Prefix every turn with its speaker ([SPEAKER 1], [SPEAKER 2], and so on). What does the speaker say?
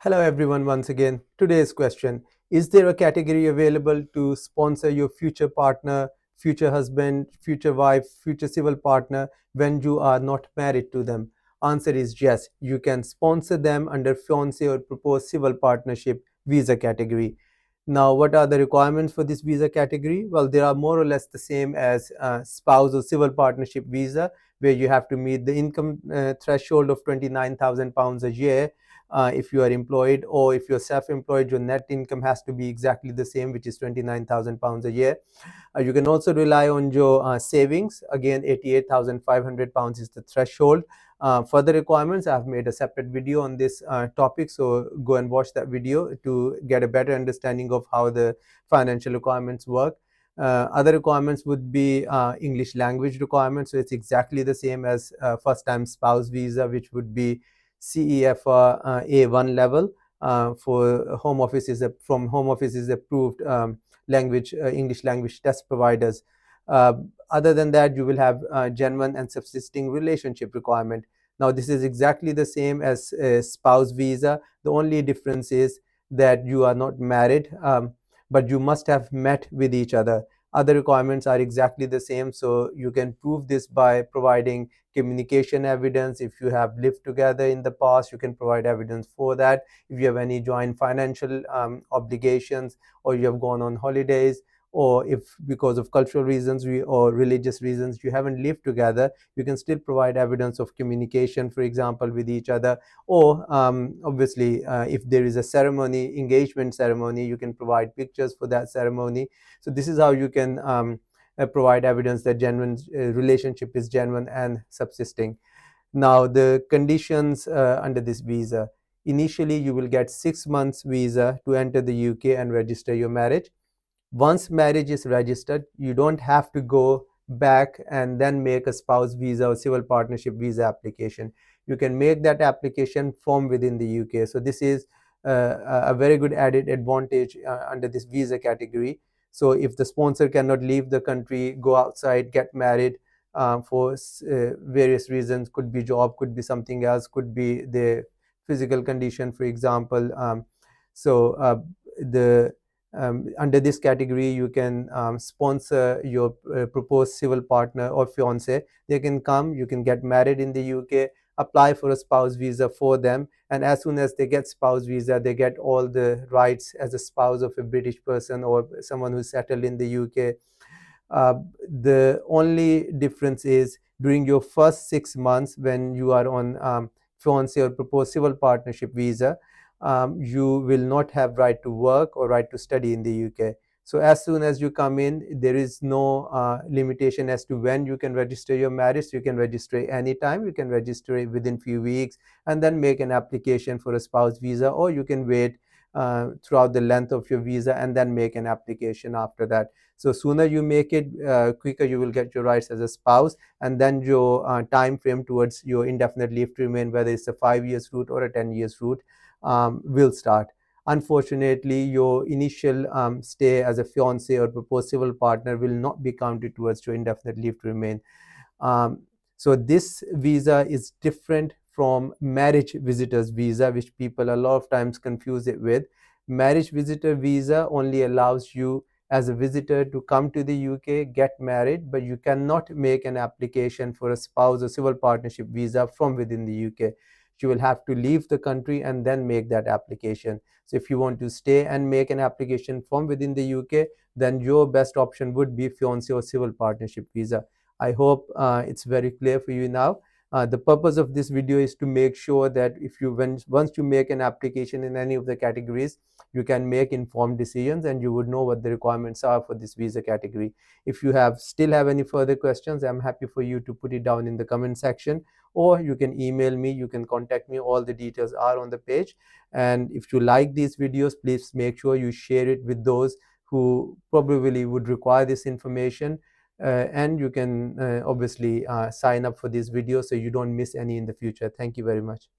[SPEAKER 1] Hello everyone once again. Today's question: is there a category available to sponsor your future partner, future husband, future wife, future civil partner when you are not married to them? Answer is yes. You can sponsor them under fiancé or proposed civil partnership visa category. Now, what are the requirements for this visa category? Well, they are more or less the same as spouse or civil partnership visa, where you have to meet the income threshold of £29,000 a year if you are employed, or if you're self-employed, your net income has to be exactly the same, which is £29,000 a year. You can also rely on your savings. Again, £88,500 is the threshold. Further requirements, I've made a separate video on this topic, so go and watch that video to get a better understanding of how the financial requirements work. Other requirements would be English language requirements, so it's exactly the same as first-time spouse visa, which would be CEFR A1 level. For home office is from home office is approved language English language test providers. Uh, Other than that, you will have genuine and subsisting relationship requirement. Now, this is exactly the same as a spouse visa. The only difference is that you are not married, but you must have met with each other. Other requirements are exactly the same, so you can prove this by providing communication evidence. If you have lived together in the past, you can provide evidence for that. If you have any joint financial obligations, or you have gone on holidays, or if because of cultural reasons or religious reasons you haven't lived together, you can still provide evidence of communication, for example, with each other. Or obviously, if there is a ceremony, engagement ceremony, you can provide pictures for that ceremony. So this is how you can provide evidence that genuine relationship is genuine and subsisting. Now, the conditions under this visa: initially you will get 6 months visa to enter the UK and register your marriage. Once marriage is registered, you don't have to go back and then make a spouse visa or civil partnership visa application. You can make that application from within the UK. So this is a very good added advantage under this visa category. So if the sponsor cannot leave the country, go outside, get married for various reasons, could be job, could be something else, could be the physical condition, for example. So the Under this category, you can sponsor your proposed civil partner or fiance. They can come, you can get married in the UK, apply for a spouse visa for them, and as soon as they get spouse visa, they get all the rights as a spouse of a British person or someone who's settled in the UK. uh, the only difference is during your first 6 months, when you are on fiancé or proposed civil partnership visa, you will not have right to work or right to study in the UK. So as soon as you come in, there is no limitation as to when you can register your marriage. You can register anytime. You can register it within few weeks and then make an application for a spouse visa, or you can wait throughout the length of your visa and then make an application after that. So sooner you make it, quicker you will get your rights as a spouse, and then your time frame towards your indefinite leave to remain, whether it's a 5 years route or a 10 years route, will start. Unfortunately, your initial stay as a fiance or proposed civil partner will not be counted towards your indefinite leave to remain. um, so this visa is different from marriage visitors visa, which people a lot of times confuse it with. Marriage visitor visa only allows you as a visitor to come to the UK, get married, but you cannot make an application for a spouse or civil partnership visa from within the UK. You will have to leave the country and then make that application. So if you want to stay and make an application from within the UK, then your best option would be fiancé or civil partnership visa. I hope it's very clear for you now. The purpose of this video is to make sure that if you once you make an application in any of the categories, you can make informed decisions and you would know what the requirements are for this visa category. If you still have any further questions, I'm happy for you to put it down in the comment section, or you can email me, you can contact me. All the details are on the page. And if you like these videos, please make sure you share it with those who probably would require this information. And you can obviously sign up for these videos so you don't miss any in the future. Thank you very much.